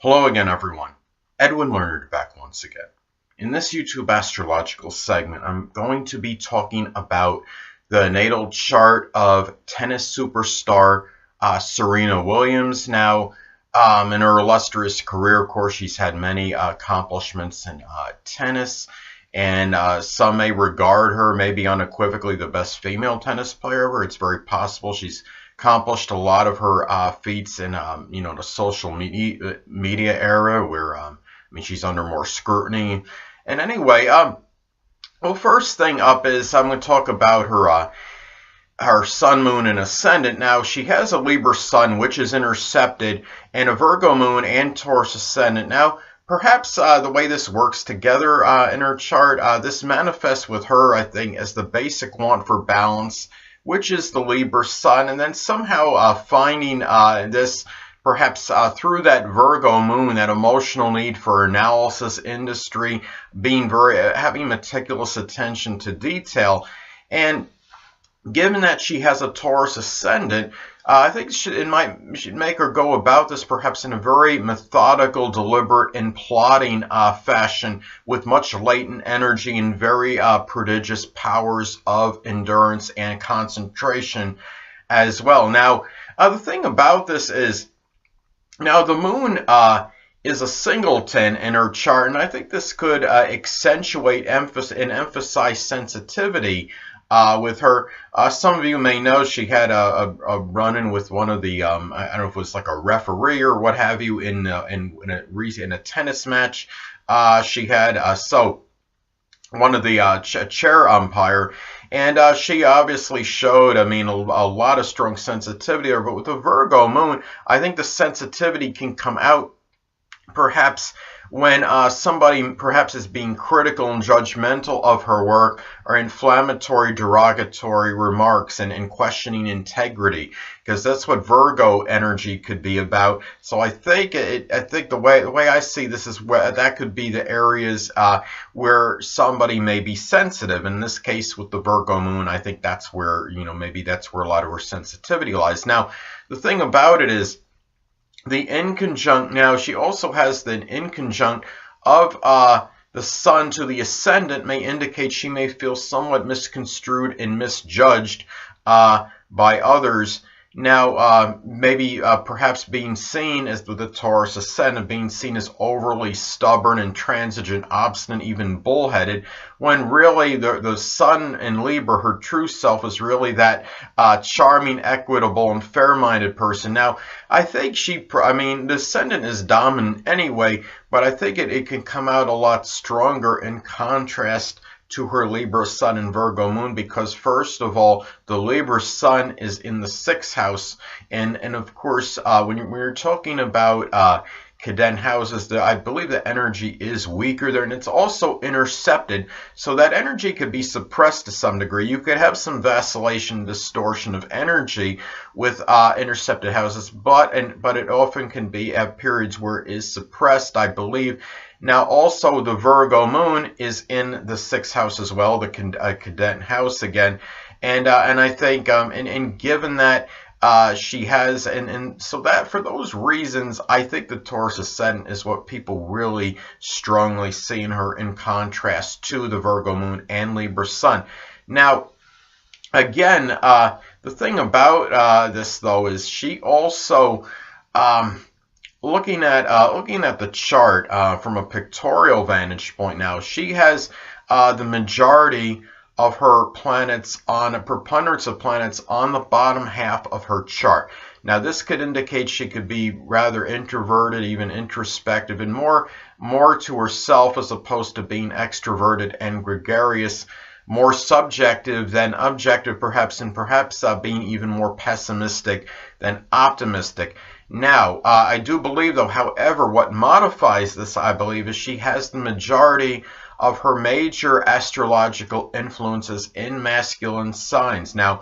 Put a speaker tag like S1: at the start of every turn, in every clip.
S1: Hello again, everyone. Edwin Learnard back once again. In this YouTube astrological segment, I'm going to be talking about the natal chart of tennis superstar Serena Williams. Now, in her illustrious career, of course, she's had many accomplishments in tennis, and some may regard her maybe unequivocally the best female tennis player ever. It's very possible. She's accomplished a lot of her feats in the social media era where she's under more scrutiny. And anyway, well, first thing up is I'm going to talk about her sun, moon, and ascendant. Now, she has a Libra sun, which is intercepted, and a Virgo moon and Taurus ascendant. Now, perhaps the way this works together in her chart, this manifests with her, I think, as the basic want for balance, which is the Libra sun, and then somehow finding this perhaps through that Virgo moon, that emotional need for analysis, industry, being having meticulous attention to detail. And given that she has a Taurus ascendant, I think it should make her go about this perhaps in a very methodical, deliberate, and plotting fashion with much latent energy and very prodigious powers of endurance and concentration as well. Now, the thing about this is, now the moon is a singleton in her chart, and I think this could accentuate and emphasize sensitivity with her. Some of you may know she had a run-in with one of the I don't know if it was like a referee or what have you in a tennis match. She had one of the chair umpire, and she obviously showed, a lot of strong sensitivity there. But with the Virgo moon, I think the sensitivity can come out perhaps when somebody perhaps is being critical and judgmental of her work, or inflammatory, derogatory remarks, and questioning integrity, because that's what Virgo energy could be about. So I think the way I see this is where that could be the areas where somebody may be sensitive. In this case, with the Virgo moon, I think that's where maybe that's where a lot of her sensitivity lies. Now, the thing about it is, the inconjunct, now she also has the inconjunct of the sun to the ascendant, may indicate she may feel somewhat misconstrued and misjudged by others. Now, maybe perhaps being seen as the Taurus ascendant, being seen as overly stubborn, intransigent, obstinate, even bullheaded, when really the sun in Libra, her true self, is really that charming, equitable, and fair-minded person. Now, I think the ascendant is dominant anyway, but I think it can come out a lot stronger in contrast to her Libra sun and Virgo moon, because first of all, the Libra sun is in the 6th house, and of course, when we're talking about cadent houses, I believe the energy is weaker there, and it's also intercepted, so that energy could be suppressed to some degree. You could have some vacillation, distortion of energy with intercepted houses, but it often can be at periods where it is suppressed, I believe. Now, also, the Virgo moon is in the 6th house as well, the cadent house again, and I think, and given that she has, and so that for those reasons, I think the Taurus ascendant is what people really strongly see in her, in contrast to the Virgo moon and Libra sun. Now, again, the thing about this though is she also, looking at the chart from a pictorial vantage point, now she has the majority of her planets on a preponderance of planets on the bottom half of her chart. Now, this could indicate she could be rather introverted, even introspective, and more to herself as opposed to being extroverted and gregarious, more subjective than objective, perhaps, and perhaps being even more pessimistic than optimistic. Now, I do believe, though, however, what modifies this, I believe, is she has the majority of her major astrological influences in masculine signs. Now,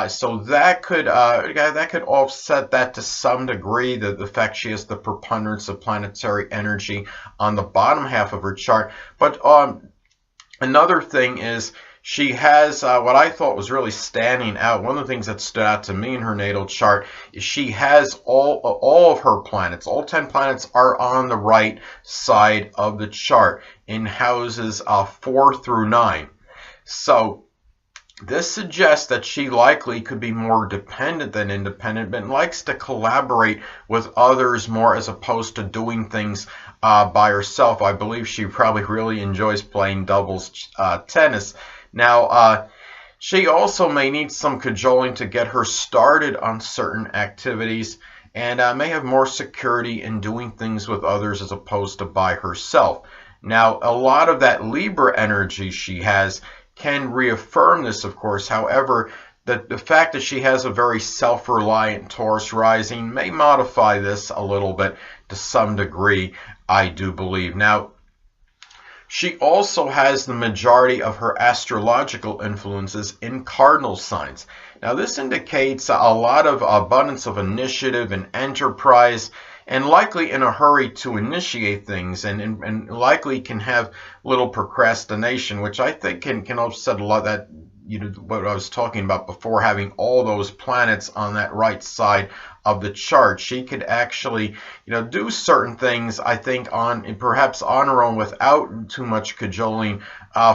S1: so that could offset that to some degree, the fact she has the preponderance of planetary energy on the bottom half of her chart. But another thing is she has what I thought was really standing out. One of the things that stood out to me in her natal chart is she has all of her planets. All 10 planets are on the right side of the chart in houses 4 through 9. So this suggests that she likely could be more dependent than independent, but likes to collaborate with others more as opposed to doing things by herself. I believe she probably really enjoys playing doubles tennis. Now, she also may need some cajoling to get her started on certain activities, and may have more security in doing things with others as opposed to by herself. Now, a lot of that Libra energy she has can reaffirm this, of course. However, the fact that she has a very self-reliant Taurus rising may modify this a little bit to some degree, I do believe. Now, she also has the majority of her astrological influences in cardinal signs. Now, this indicates a lot of abundance of initiative and enterprise, and likely in a hurry to initiate things, and likely can have little procrastination, which I think can upset a lot of that, what I was talking about before, having all those planets on that right side of the chart. She could actually, do certain things, I think, perhaps on her own without too much cajoling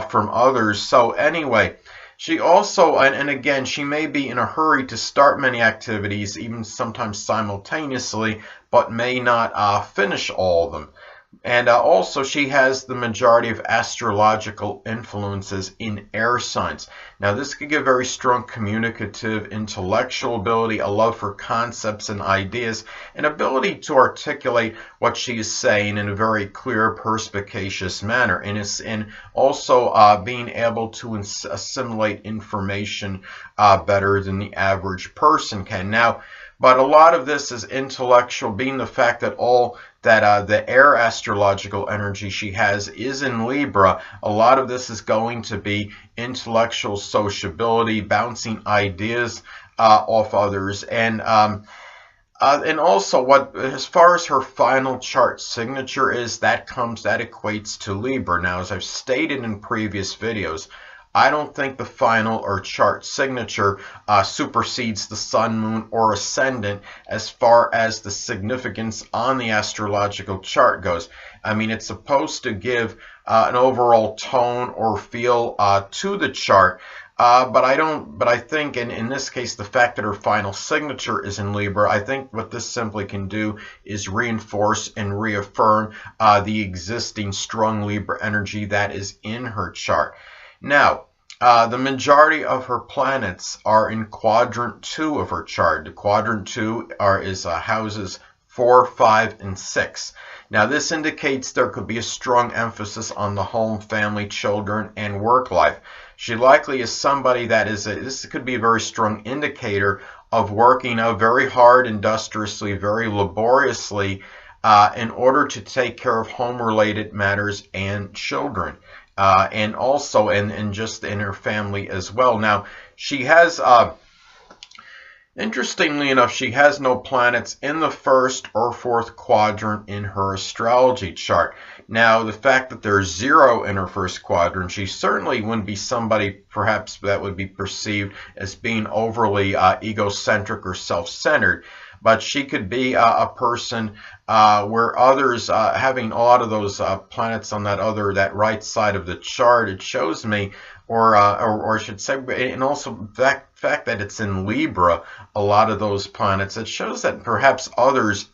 S1: from others. So anyway, she also, and again, she may be in a hurry to start many activities, even sometimes simultaneously, but may not finish all of them. And also, she has the majority of astrological influences in air signs. Now, this could give very strong communicative, intellectual ability, a love for concepts and ideas, an ability to articulate what she is saying in a very clear, perspicacious manner, and also being able to assimilate information better than the average person can. Now, but a lot of this is intellectual, being the fact that the air astrological energy she has is in Libra. A lot of this is going to be intellectual sociability, bouncing ideas off others, and also as far as her final chart signature is, that equates to Libra. Now, as I've stated in previous videos, I don't think the final or chart signature supersedes the sun, moon, or ascendant as far as the significance on the astrological chart goes. I mean, it's supposed to give an overall tone or feel to the chart, but I think in this case, the fact that her final signature is in Libra, I think what this simply can do is reinforce and reaffirm the existing strong Libra energy that is in her chart. Now, the majority of her planets are in quadrant 2 of her chart. The quadrant 2 is houses 4, 5, and 6. Now, this indicates there could be a strong emphasis on the home, family, children, and work life. She likely is somebody that this could be a very strong indicator of working very hard, industriously, very laboriously in order to take care of home-related matters and children. And also and just in her family as well. Now, she has, interestingly enough, she has no planets in the first or fourth quadrant in her astrology chart. Now, the fact that there's 0 in her first quadrant, she certainly wouldn't be somebody perhaps that would be perceived as being overly egocentric or self-centered. But she could be a person where others, having a lot of those planets on that right side of the chart, it shows me, or I should say, and also the fact that it's in Libra, a lot of those planets, it shows that perhaps others'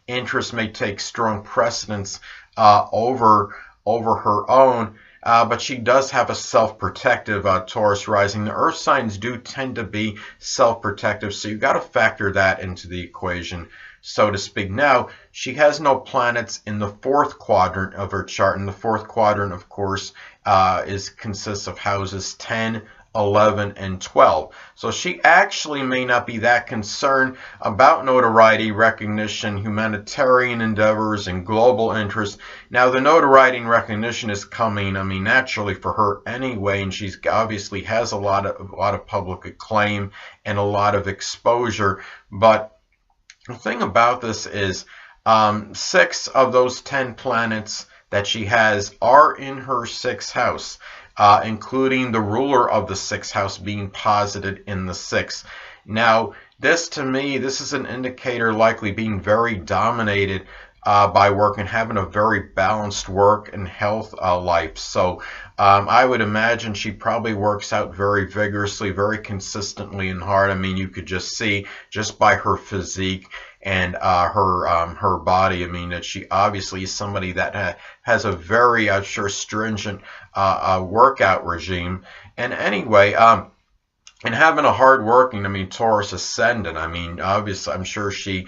S1: interests may take strong precedence over her own. But she does have a self-protective Taurus rising. The earth signs do tend to be self-protective, so you've got to factor that into the equation, so to speak. Now, she has no planets in the fourth quadrant of her chart, and the fourth quadrant, of course, consists of houses 10, 11, and 12. So she actually may not be that concerned about notoriety, recognition, humanitarian endeavors, and global interests. Now, the notoriety and recognition is coming, I mean, naturally for her anyway, and she's obviously has a lot of public acclaim and a lot of exposure. But the thing about this is 6 of those 10 planets that she has are in her 6th house. including the ruler of the 6th house being posited in the 6th. Now, this to me, this is an indicator likely being very dominated by work and having a very balanced work and health life. So I would imagine she probably works out very vigorously, very consistently and hard. I mean, you could just see just by her physique and her body, I mean, that she obviously is somebody that has a very, I'm sure, stringent workout regime. And anyway, and having a hard working, I mean, Taurus ascendant, I mean, obviously, I'm sure she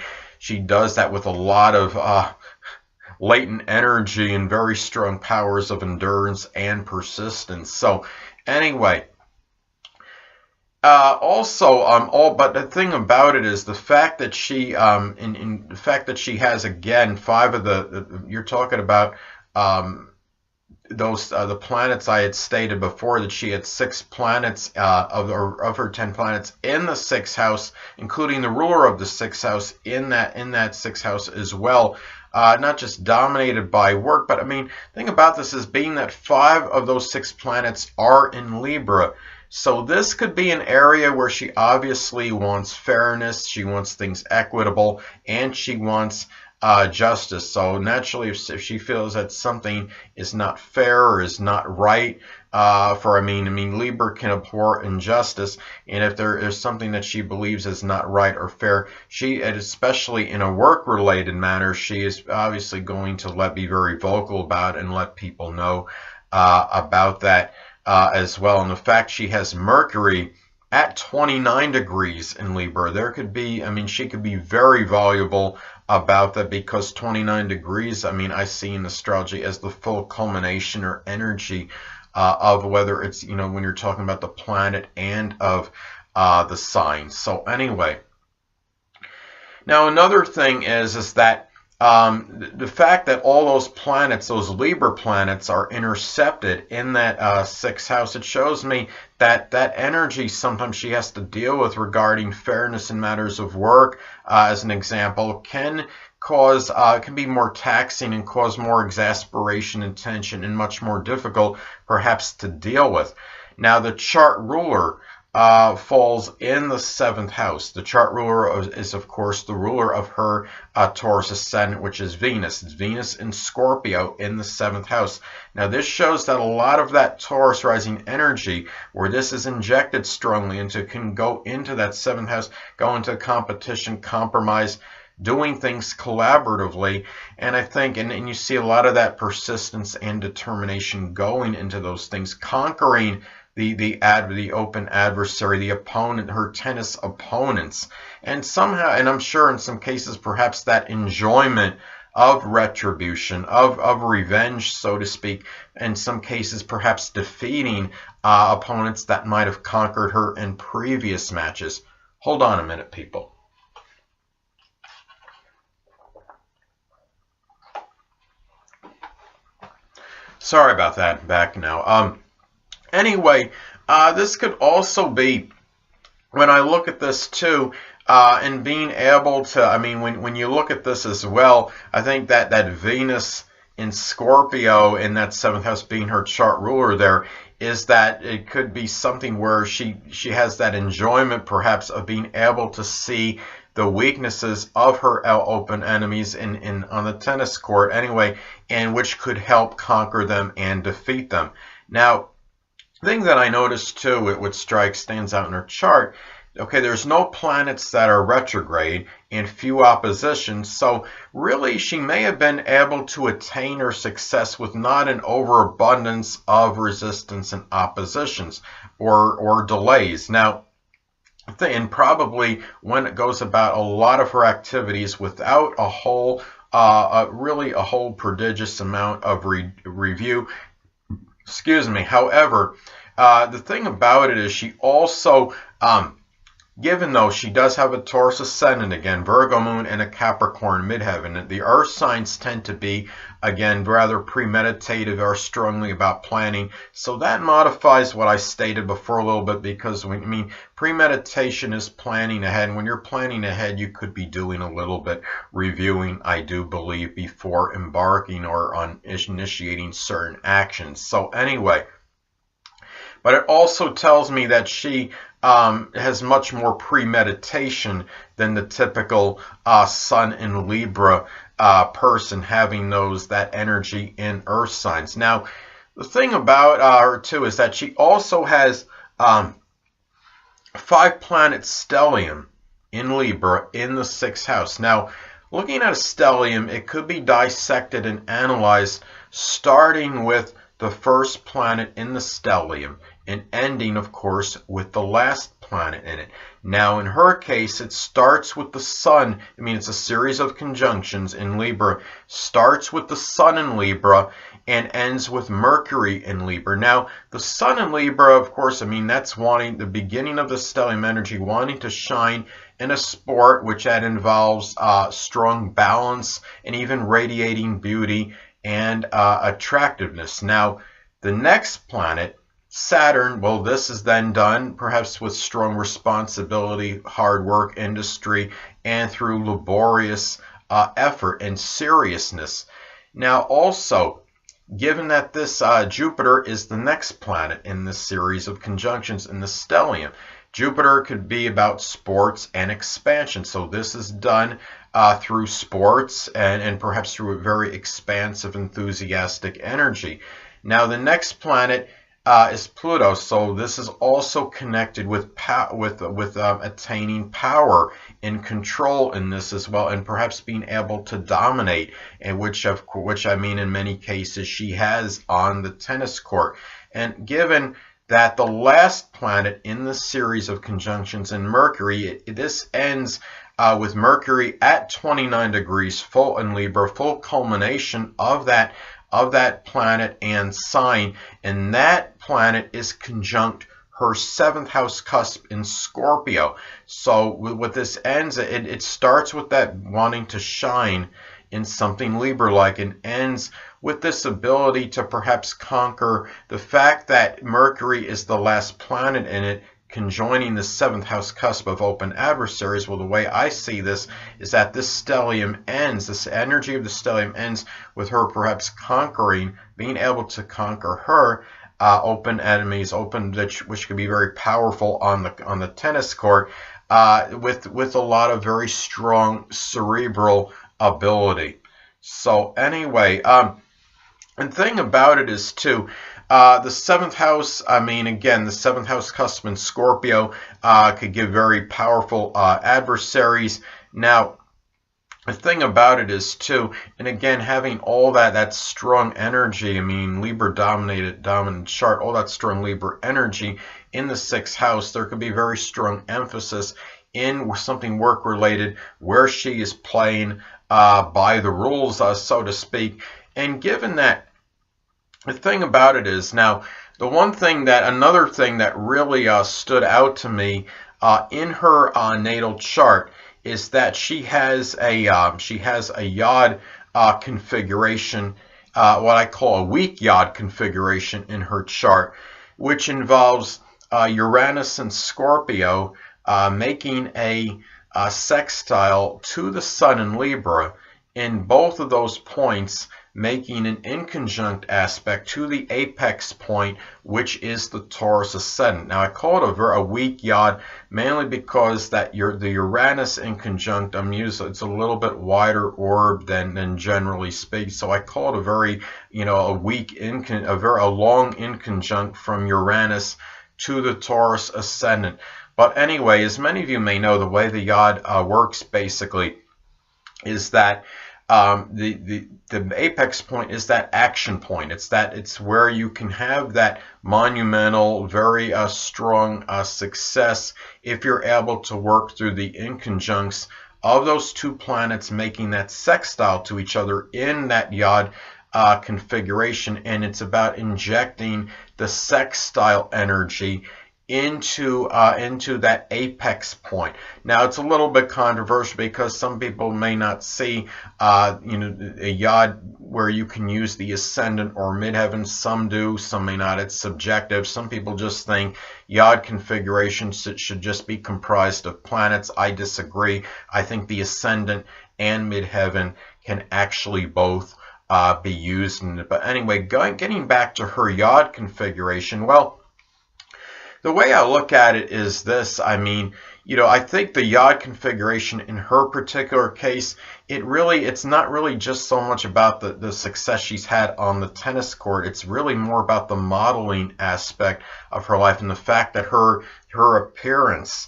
S1: does that with a lot of latent energy and very strong powers of endurance and persistence. So anyway, but the thing about it is the fact that she, in the fact that she has again 5 of you're talking about those the planets I had stated before, that she had 6 planets of her 10 planets in the 6th house, including the ruler of the 6th house in that 6th house as well. Not just dominated by work, but I mean, the thing about this is being that 5 of those 6 planets are in Libra. So this could be an area where she obviously wants fairness, she wants things equitable, and she wants justice. So naturally, if she feels that something is not fair or is not right, I mean, Libra can abhor injustice, and if there is something that she believes is not right or fair, especially in a work-related matter, she is obviously going to be very vocal about it and let people know about that as well. And the fact she has Mercury at 29 degrees in Libra, there could be, I mean, she could be very valuable about that, because 29 degrees, I mean, I see in astrology as the full culmination or energy of whether it's, you know, when you're talking about the planet and of the sign. So anyway, now another thing is that the fact that all those planets, those Libra planets, are intercepted in that 6th house, it shows me that energy sometimes she has to deal with regarding fairness in matters of work, as an example, can be more taxing and cause more exasperation and tension, and much more difficult perhaps to deal with. Now, the chart ruler falls in the 7th house. The chart ruler is, of course, the ruler of her Taurus ascendant, which is Venus. It's Venus in Scorpio in the 7th house. Now, this shows that a lot of that Taurus rising energy, where this is injected strongly into, can go into that 7th house, go into competition, compromise, doing things collaboratively. And I think, and you see a lot of that persistence and determination going into those things, conquering the open adversary, the opponent, her tennis opponents, and somehow, and I'm sure in some cases, perhaps that enjoyment of retribution, of revenge, so to speak, in some cases perhaps defeating opponents that might have conquered her in previous matches. Hold on a minute, people. Sorry about that. Back now. Anyway, this could also be, when I look at this too, and being able to, I mean, when you look at this as well, I think that Venus in Scorpio in that 7th house being her chart ruler there, is that it could be something where she has that enjoyment perhaps of being able to see the weaknesses of her open enemies on the tennis court anyway, and which could help conquer them and defeat them. Now, the thing that I noticed too, which stands out in her chart, okay, there's no planets that are retrograde and few oppositions, so really she may have been able to attain her success with not an overabundance of resistance and oppositions or delays. Now, and probably when it goes about a lot of her activities without a whole, really a whole prodigious amount of review. Excuse me. However, the thing about it is she also, given though she does have a Taurus ascendant again, Virgo moon, and a Capricorn midheaven, the earth signs tend to be, again, rather premeditative or strongly about planning. So that modifies what I stated before a little bit, because premeditation is planning ahead. And when you're planning ahead, you could be doing a little bit reviewing, I do believe, before embarking or on initiating certain actions. So anyway, but it also tells me that she has much more premeditation than the typical Sun in Libra person, having that energy in Earth signs. Now, the thing about her too is that she also has 5-planet stellium in Libra in the 6th house. Now, looking at a stellium, it could be dissected and analyzed starting with the first planet in the stellium and ending, of course, with the last planet in it. Now, in her case, it starts with the Sun. I mean, it's a series of conjunctions in Libra. Starts with the Sun in Libra and ends with Mercury in Libra. Now, the Sun in Libra, of course, I mean, that's wanting the beginning of the stellium energy, wanting to shine in a sport which that involves strong balance and even radiating beauty and attractiveness. Now, the next planet, Saturn, well, this is then done perhaps with strong responsibility, hard work, industry, and through laborious effort and seriousness. Now, also, given that this Jupiter is the next planet in this series of conjunctions in the stellium, Jupiter could be about sports and expansion. So this is done through sports and perhaps through a very expansive, enthusiastic energy. Now, the next planet is Pluto, so this is also connected with attaining power and control in this as well, and perhaps being able to dominate, and which I mean in many cases she has on the tennis court. And given that the last planet in the series of conjunctions in Mercury, this ends with Mercury at 29 degrees, full in Libra, full culmination of that planet and sign, and that planet is conjunct her 7th house cusp in Scorpio. So with this ends, it starts with that wanting to shine in something Libra-like and ends with this ability to perhaps conquer the fact that Mercury is the last planet in it, conjoining the 7th house cusp of open adversaries. Well, the way I see this is that this stellium ends, this energy of the stellium ends with her perhaps conquering, being able to conquer her open enemies, which could be very powerful on the tennis court, with a lot of very strong cerebral ability. So anyway, and thing about it is too, the 7th house, I mean, again, the 7th house cusp in Scorpio could give very powerful adversaries. Now, the thing about it is too, and again, having all that strong energy, I mean, Libra dominant chart, all that strong Libra energy in the 6th house, there could be very strong emphasis in something work related where she is playing by the rules, so to speak. And given that, the thing about it is, now, another thing that really stood out to me in her natal chart is that she has a yod configuration, what I call a weak yod configuration in her chart, which involves Uranus and Scorpio making a sextile to the Sun in Libra, in both of those points making an inconjunct aspect to the apex point, which is the Taurus ascendant. Now, I call it a weak yod mainly because the Uranus inconjunct it's a little bit wider orb than generally speak. So I call it a very, a long inconjunct from Uranus to the Taurus ascendant. But anyway, as many of you may know, the way the yod works basically is that the apex point is that action point. It's where you can have that monumental, very strong success if you're able to work through the inconjuncts of those two planets making that sextile to each other in that yod configuration. And it's about injecting the sextile energy into that apex point. Now, it's a little bit controversial because some people may not see a yod where you can use the ascendant or midheaven. Some do, some may not. It's subjective. Some people just think yod configurations should just be comprised of planets. I disagree. I think the ascendant and midheaven can actually both be used in it. But anyway, getting back to her yod configuration, well, The way I look at it is this. I mean, I think the yod configuration in her particular case, it's not really just so much about the success she's had on the tennis court. It's really more about the modeling aspect of her life and the fact that her appearance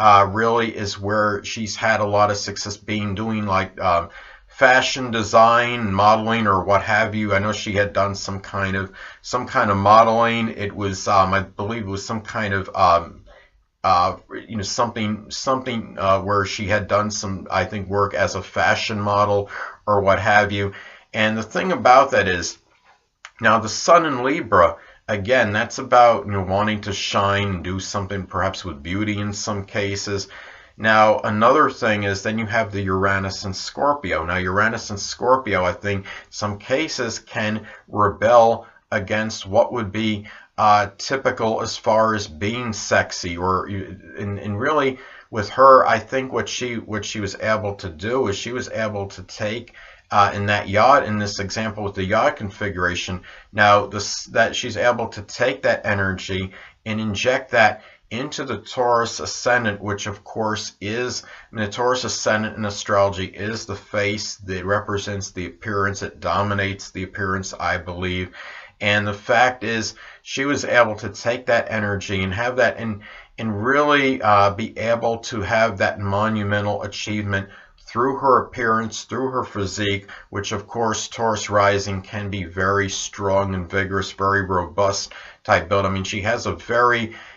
S1: really is where she's had a lot of success doing like fashion design, modeling, or what have you. I know she had done some kind of modeling. It was I believe it was some kind of something where she had done some, I think, work as a fashion model or what have you. And the thing about that is, now the Sun in Libra, again, that's about wanting to shine and do something perhaps with beauty in some cases. Now, another thing is then you have the Uranus and Scorpio. Now, Uranus and Scorpio, I think, some cases can rebel against what would be typical as far as being sexy, and really with her, I think what she was able to do is she was able to take in this example with the yod configuration. Now, that she's able to take that energy and inject that into the Taurus ascendant, which of course is, the Taurus ascendant in astrology is the face that represents the appearance. It dominates the appearance, I believe. And the fact is, she was able to take that energy and have that and really be able to have that monumental achievement through her appearance, through her physique, which of course Taurus rising can be very strong and vigorous, very robust type build. I mean, she has a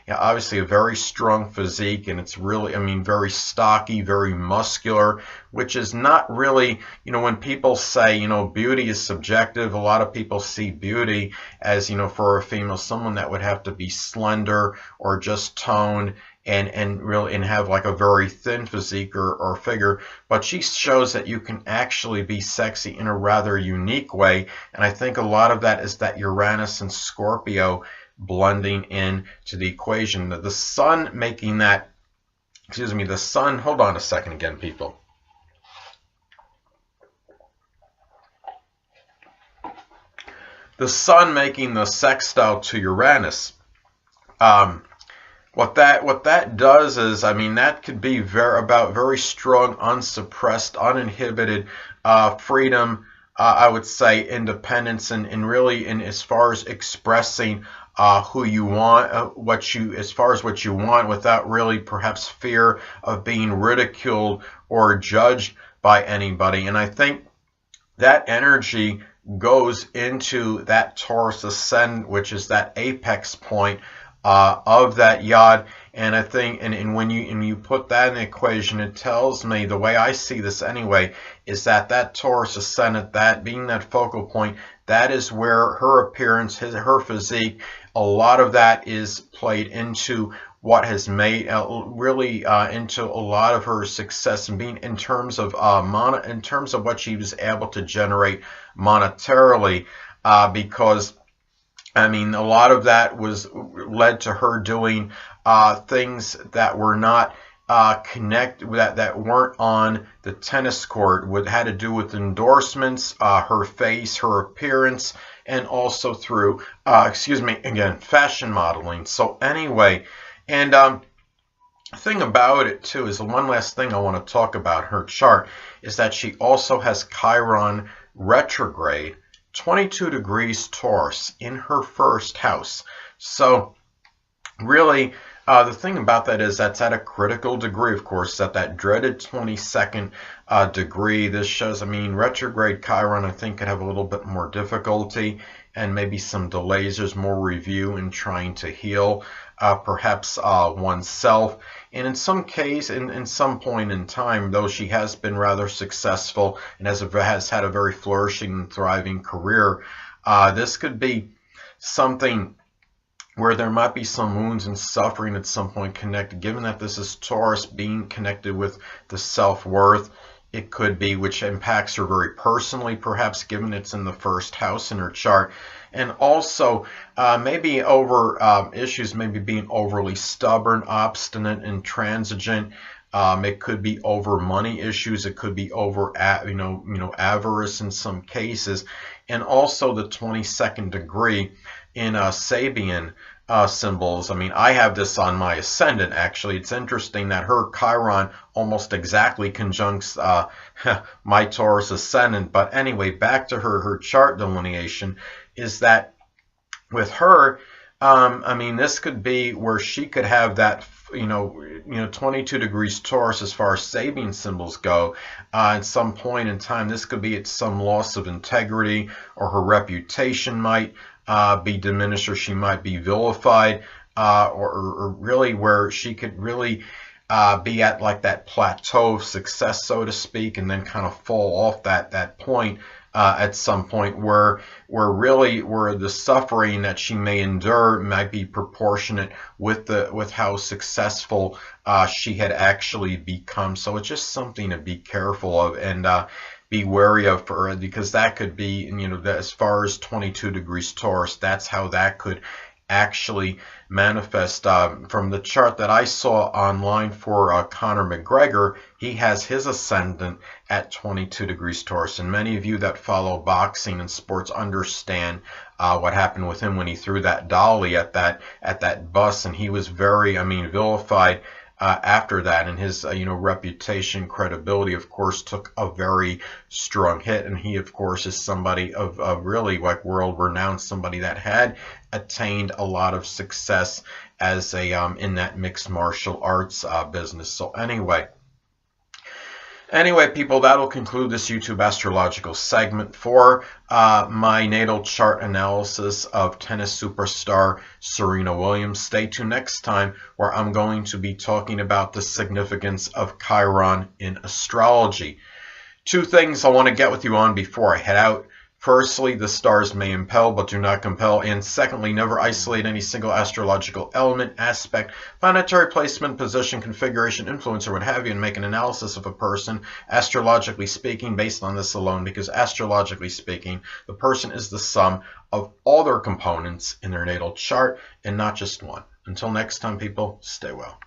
S1: obviously a very strong physique, and it's really, very stocky, very muscular, which is not really, when people say, beauty is subjective, a lot of people see beauty as, for a female, someone that would have to be slender or just toned and have like a very thin physique or figure. But she shows that you can actually be sexy in a rather unique way, and I think a lot of that is that Uranus and Scorpio blending in to the equation. The Sun making that, the Sun, hold on a second again, people. The Sun making the sextile to Uranus. What that does is, that could be about very strong, unsuppressed, uninhibited freedom, I would say independence, and really as far as expressing who you want, as far as what you want, without really perhaps fear of being ridiculed or judged by anybody. And I think that energy goes into that Taurus ascendant, which is that apex point of that yod. And I think, and when you put that in the equation, it tells me, the way I see this anyway, is that Taurus ascendant, that being that focal point, that is where her appearance, her physique, a lot of that is played into what has made really into a lot of her success, and being in terms of what she was able to generate monetarily, because a lot of that was led to her doing things that were not that weren't on the tennis court, had to do with endorsements, her face, her appearance, and also through fashion modeling. So anyway, and the thing about it too is, the one last thing I want to talk about her chart is that she also has Chiron retrograde 22 degrees Taurus in her first house. So really, the thing about that is that's at a critical degree, of course, at that dreaded 22nd degree. This shows, retrograde Chiron, I think, could have a little bit more difficulty and maybe some delays. There's more review in trying to heal perhaps oneself. And in some case, in some point in time, though she has been rather successful and has had a very flourishing and thriving career, this could be something where there might be some wounds and suffering at some point connected, given that this is Taurus being connected with the self-worth. It could be, which impacts her very personally, perhaps, given it's in the first house in her chart. And also maybe over issues, maybe being overly stubborn, obstinate, and intransigent. It could be over money issues. It could be over avarice in some cases. And also the 22nd degree in Sabian, symbols. I mean, I have this on my ascendant, actually. It's interesting that her Chiron almost exactly conjuncts my Taurus ascendant. But anyway, back to her chart delineation is that with her, I mean, this could be where she could have that, 22 degrees Taurus as far as Sabian symbols go. At some point in time, this could be at some loss of integrity, or her reputation might be diminished, or she might be vilified, or really where she could really be at like that plateau of success, so to speak, and then kind of fall off that point at some point where the suffering that she may endure might be proportionate with how successful she had actually become. So it's just something to be careful of and be wary of for her, because that could be, as far as 22 degrees Taurus, that's how that could actually manifest. From the chart that I saw online for Conor McGregor, he has his ascendant at 22 degrees Taurus, and many of you that follow boxing and sports understand what happened with him when he threw that dolly at that bus, and he was very, vilified after that, and his reputation, credibility, of course, took a very strong hit. And he, of course, is somebody of really like world renowned, somebody that had attained a lot of success as a in that mixed martial arts business. So Anyway, people, that'll conclude this YouTube astrological segment for my natal chart analysis of tennis superstar Serena Williams. Stay tuned next time, where I'm going to be talking about the significance of Chiron in astrology. Two things I want to get with you on before I head out. Firstly, the stars may impel but do not compel. And secondly, never isolate any single astrological element, aspect, planetary placement, position, configuration, influence, or what have you, and make an analysis of a person, astrologically speaking, based on this alone, because astrologically speaking, the person is the sum of all their components in their natal chart and not just one. Until next time, people, stay well.